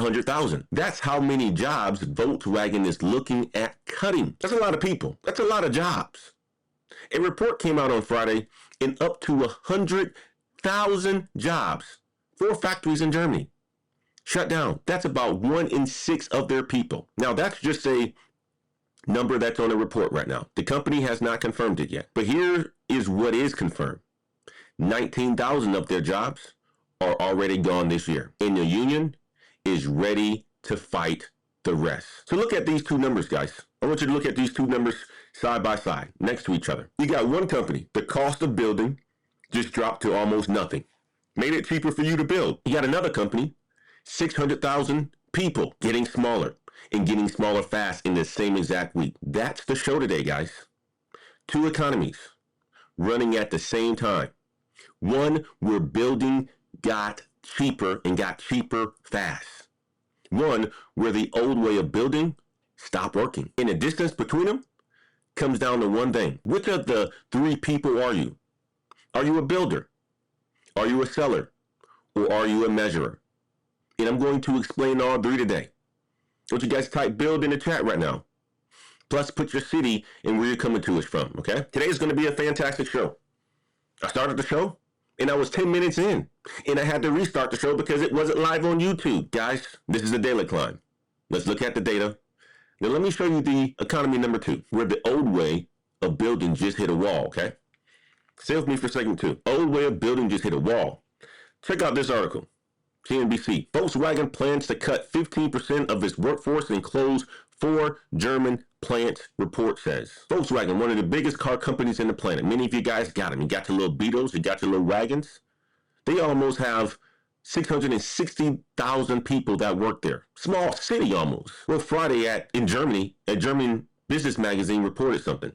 100,000. That's how many jobs Volkswagen is looking at cutting. That's a lot of people. That's a lot of jobs. A report came out on Friday, and up to 100,000 jobs, 4 factories in Germany, shut down. That's about 1 in 6 of their people. Now, that's just a number that's on a report right now. The company has not confirmed it yet. But here is what is confirmed. 19,000 of their jobs are already gone this year. And the union is ready to fight the rest. So look at these two numbers, guys. I want you to look at these two numbers side by side, next to each other. You got one company, the cost of building just dropped to almost nothing. Made it cheaper for you to build. You got another company, 600,000 people getting smaller and getting smaller fast in the same exact week. That's the show today, guys. 2 economies running at the same time. One where building got cheaper and got cheaper fast. One where the old way of building stopped working. And the distance between them comes down to one thing. Which of the 3 people are you? Are you a builder? Are you a seller? Or are you a measurer? And I'm going to explain all 3 today. Don't you guys type build in the chat right now. Plus put your city and where you're coming to us from, okay? Today is going to be a fantastic show. I started the show and I was 10 minutes in and I had to restart the show because it wasn't live on YouTube. Guys, this is the daily climb. Let's look at the data. Now let me show you the economy number 2, where the old way of building just hit a wall, okay? Stay with me for a second too. Old way of building just hit a wall. Check out this article. CNBC. Volkswagen plans to cut 15% of its workforce and close 4 German plants, report says. Volkswagen, one of the biggest car companies in the planet. Many of you guys got them. You got your little Beetles, you got your little wagons. They almost have 660,000 people that work there. Small city almost. Well, Friday in Germany, a German business magazine reported something.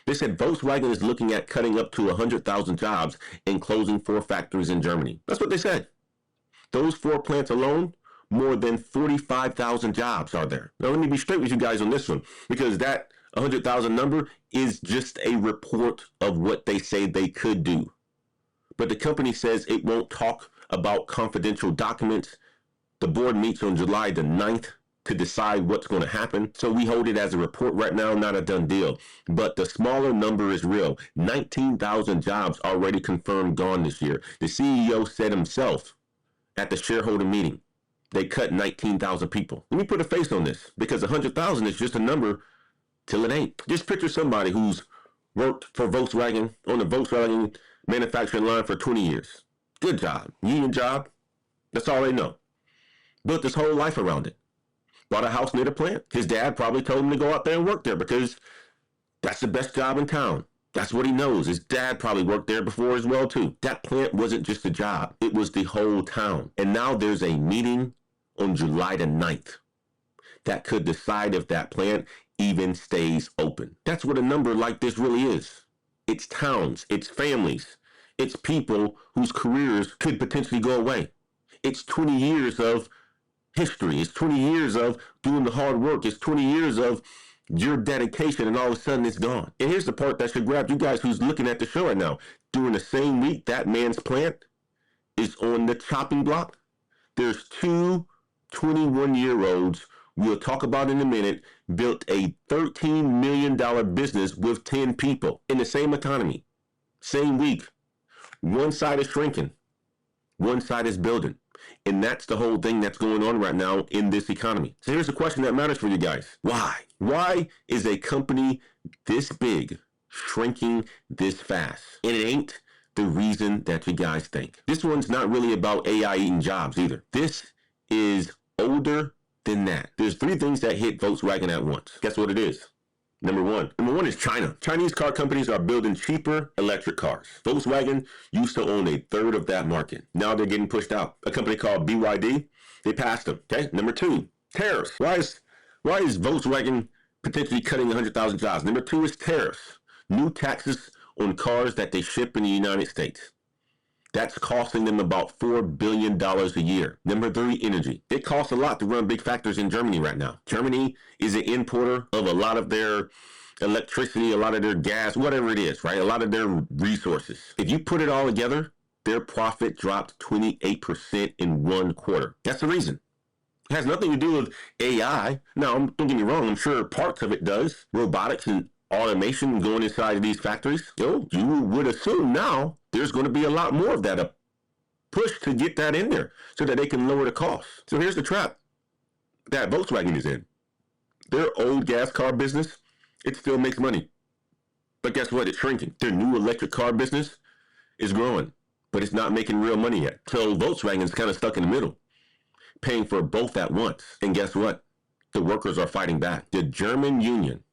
They said Volkswagen is looking at cutting up to 100,000 jobs and closing 4 factories in Germany. That's what they said. Those 4 plants alone, more than 45,000 jobs are there. Now, let me be straight with you guys on this one, because that 100,000 number is just a report of what they say they could do. But the company says it won't talk about confidential documents. The board meets on July the 9th to decide what's going to happen. So we hold it as a report right now, not a done deal. But the smaller number is real. 19,000 jobs already confirmed gone this year. The CEO said himself at the shareholder meeting, they cut 19,000 people. Let me put a face on this, because 100,000 is just a number till it ain't. Just picture somebody who's worked for Volkswagen on the Volkswagen manufacturing line for 20 years. Good job. Union job. That's all they know. Built his whole life around it. Bought a house near the plant. His dad probably told him to go out there and work there because that's the best job in town. That's what he knows. His dad probably worked there before as well, too. That plant wasn't just a job. It was the whole town. And now there's a meeting on July the 9th that could decide if that plant even stays open. That's what a number like this really is. It's towns, it's families, it's people whose careers could potentially go away. It's 20 years of history. It's 20 years of doing the hard work. It's 20 years of your dedication, and all of a sudden it's gone. And here's the part that should grab you guys who's looking at the show right now. During the same week that man's plant is on the chopping block, there's 2 21-year-olds we'll talk about in a minute built a $13 million business with 10 people in the same economy, same week. One side is shrinking, one side is building. And that's the whole thing that's going on right now in this economy. So here's the question that matters for you guys. Why? Why is a company this big shrinking this fast? And it ain't the reason that you guys think. This one's not really about AI eating jobs either. This is older than that. There's 3 things that hit Volkswagen at once. Guess what it is? Number one is China. Chinese car companies are building cheaper electric cars. Volkswagen used to own 1/3 of that market. Now they're getting pushed out. A company called BYD, they passed them. Okay. Number 2, tariffs. Why is Volkswagen potentially cutting 100,000 jobs? Number 2 is tariffs. New taxes on cars that they ship in the United States. That's costing them about $4 billion a year. Number 3, energy. It costs a lot to run big factories in Germany right now. Germany is an importer of a lot of their electricity, a lot of their gas, whatever it is, right? A lot of their resources. If you put it all together, their profit dropped 28% in 1 quarter. That's the reason. It has nothing to do with AI. Now, don't get me wrong, I'm sure parts of it does. Robotics and automation going inside of these factories. You would assume now there's going to be a lot more of that, a push to get that in there so that they can lower the cost. So here's the trap that Volkswagen is in. Their old gas car business, it still makes money. But guess what? It's shrinking. Their new electric car business is growing, but it's not making real money yet. So Volkswagen is kind of stuck in the middle, paying for both at once. And guess what? The workers are fighting back. The German union,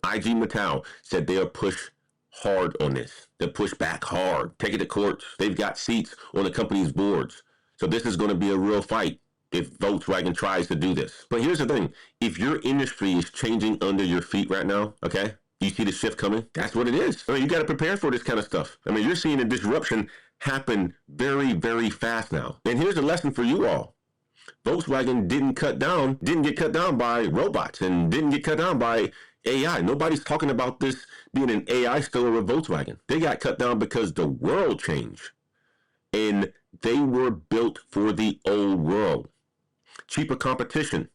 IG Metall, said they'll push hard on this. They'll push back hard, take it to courts. They've got seats on the company's boards. So this is going to be a real fight if Volkswagen tries to do this. But here's the thing. If your industry is changing under your feet right now, okay, you see the shift coming? That's what it is. I mean, you got to prepare for this kind of stuff. I mean, you're seeing a disruption happen very, very fast now. And here's a lesson for you all. Volkswagen didn't get cut down by robots and didn't get cut down by AI. Nobody's talking about this being an AI store with Volkswagen. They got cut down because the world changed. And they were built for the old world. Cheaper competition,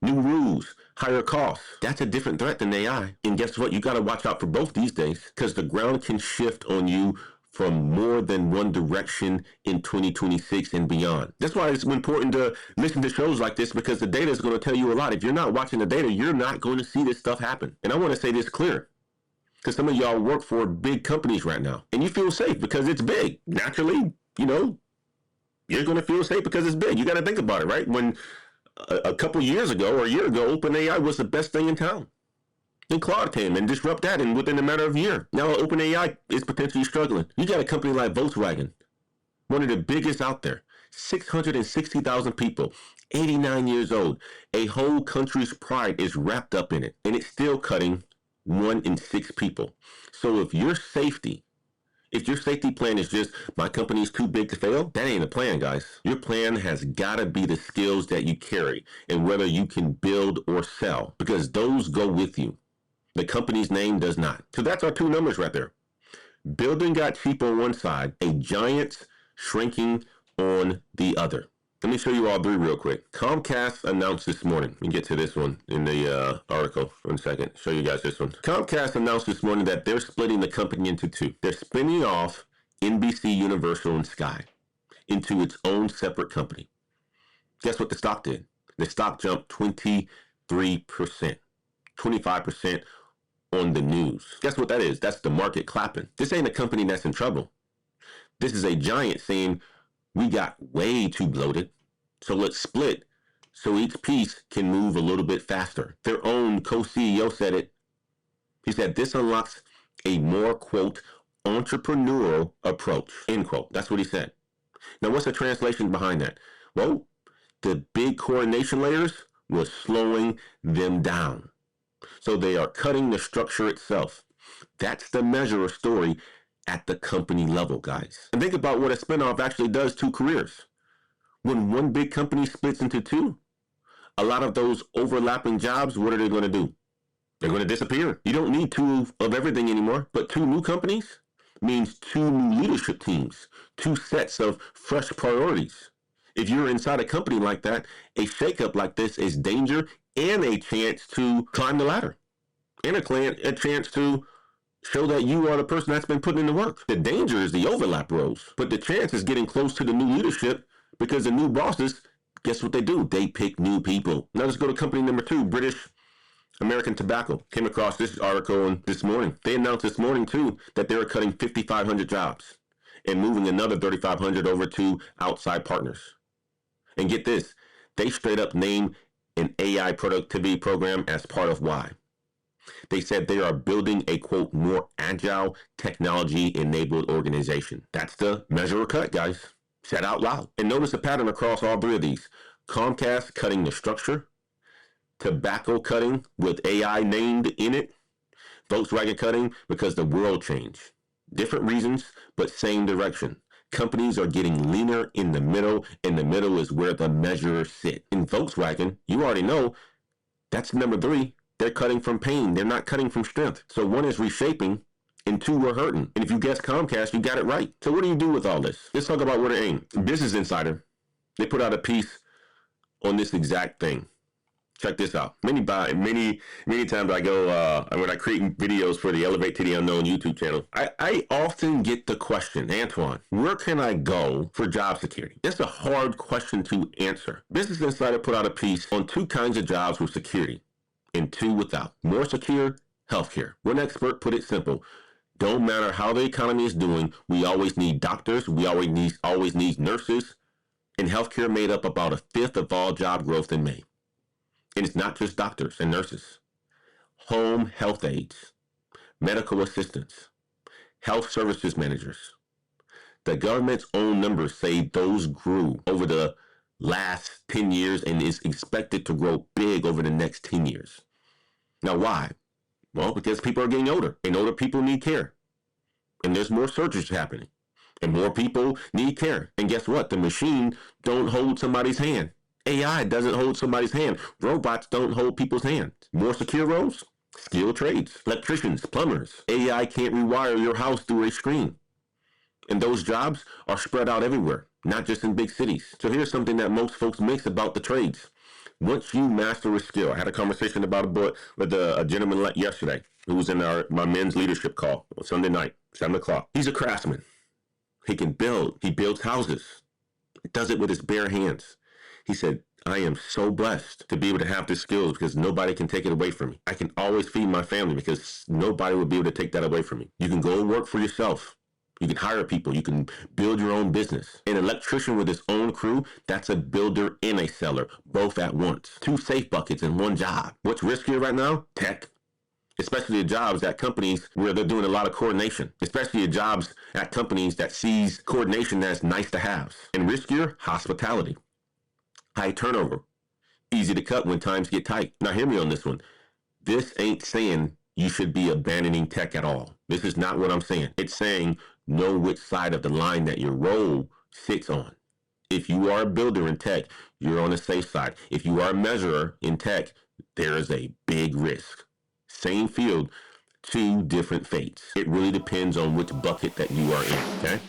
new rules, higher costs. That's a different threat than AI. And guess what? You got to watch out for both these days because the ground can shift on you from more than one direction in 2026 and beyond. That's why it's important to listen to shows like this because the data is going to tell you a lot. If you're not watching the data, you're not going to see this stuff happen. And I want to say this clear because some of y'all work for big companies right now and you feel safe because it's big. Naturally, you're going to feel safe because it's big. You got to think about it, right? When a couple years ago or a year ago, OpenAI was the best thing in town. Then Claude came and disrupt that and within a matter of a year. Now OpenAI is potentially struggling. You got a company like Volkswagen, one of the biggest out there, 660,000 people, 89 years old. A whole country's pride is wrapped up in it, and it's still cutting 1 in 6 people. So if your safety plan is just, my company's too big to fail, that ain't a plan, guys. Your plan has got to be the skills that you carry and whether you can build or sell, because those go with you. The company's name does not. So that's our 2 numbers right there. Building got cheap on one side, a giant's shrinking on the other. Let me show you all 3 real quick. Comcast announced this morning. Let me get to this one in the article. 1 second. Show you guys this one. Comcast announced this morning that they're splitting the company into 2. They're spinning off NBC Universal and Sky into its own separate company. Guess what the stock did? The stock jumped 23%, 25% on the news. Guess what that is? That's the market clapping. This ain't a company that's in trouble. This is a giant saying, we got way too bloated, so let's split so each piece can move a little bit faster. Their own co-CEO said it. He said, this unlocks a more, quote, entrepreneurial approach, end quote. That's what he said. Now, what's the translation behind that? Well, the big coordination layers was slowing them down. So they are cutting the structure itself. That's the measure story at the company level, guys. And think about what a spinoff actually does to careers. When one big company splits into 2, a lot of those overlapping jobs, what are they going to do? They're going to disappear. You don't need 2 of everything anymore, but 2 new companies means 2 new leadership teams, 2 sets of fresh priorities. If you're inside a company like that, a shakeup like this is danger and a chance to climb the ladder and a chance to show that you are the person that's been putting in the work. The danger is the overlap roles, but the chance is getting close to the new leadership because the new bosses, guess what they do? They pick new people. Now let's go to company number 2, British American Tobacco. Came across this article this morning. They announced this morning too that they were cutting 5,500 jobs and moving another 3,500 over to outside partners. And get this, they straight up named an AI productivity program as part of why. They said they are building a, quote, more agile, technology-enabled organization. That's the measure or cut, guys. Said out loud. And notice a pattern across all 3 of these. Comcast cutting the structure. Tobacco cutting with AI named in it. Volkswagen cutting because the world changed. Different reasons, but same direction. Companies are getting leaner in the middle, and the middle is where the measures sit. In Volkswagen, you already know, that's number 3. They're cutting from pain. They're not cutting from strength. So 1 is reshaping and 2 are hurting. And if you guess Comcast, you got it right. So what do you do with all this? Let's talk about where to aim. Business Insider, they put out a piece on this exact thing. Check this out. Many times I go when I create videos for the Elevate to the Unknown YouTube channel, I often get the question, Antoine, where can I go for job security? That's a hard question to answer. Business Insider put out a piece on 2 kinds of jobs with security and 2 without. More secure, healthcare. One expert put it simple. Don't matter how the economy is doing, we always need doctors, we always need nurses, and healthcare made up about 1/5 of all job growth in May. And it's not just doctors and nurses. Home health aides, medical assistants, health services managers. The government's own numbers say those grew over the last 10 years and is expected to grow big over the next 10 years. Now, why? Well, because people are getting older, and older people need care. And there's more surgeries happening, and more people need care. And guess what? The machine don't hold somebody's hand. AI doesn't hold somebody's hand. Robots don't hold people's hands. More secure roles? Skilled trades, electricians, plumbers. AI can't rewire your house through a screen. And those jobs are spread out everywhere, not just in big cities. So here's something that most folks miss about the trades. Once you master a skill, I had a conversation about with a gentleman yesterday who was in my men's leadership call on Sunday night, 7 o'clock. He's a craftsman. He can build. He builds houses. He does it with his bare hands. He said, I am so blessed to be able to have this skills because nobody can take it away from me. I can always feed my family because nobody will be able to take that away from me. You can go and work for yourself. You can hire people. You can build your own business. An electrician with his own crew, that's a builder and a seller, both at once. 2 safe buckets in one job. What's riskier right now? Tech. Especially the jobs at companies where they're doing a lot of coordination. Especially the jobs at companies that sees coordination as nice to have. And riskier, hospitality. High turnover. Easy to cut when times get tight. Now hear me on this one. This ain't saying you should be abandoning tech at all. This is not what I'm saying. It's saying know which side of the line that your role sits on. If you are a builder in tech, you're on the safe side. If you are a measurer in tech, there is a big risk. Same field, 2 different fates. It really depends on which bucket that you are in, okay?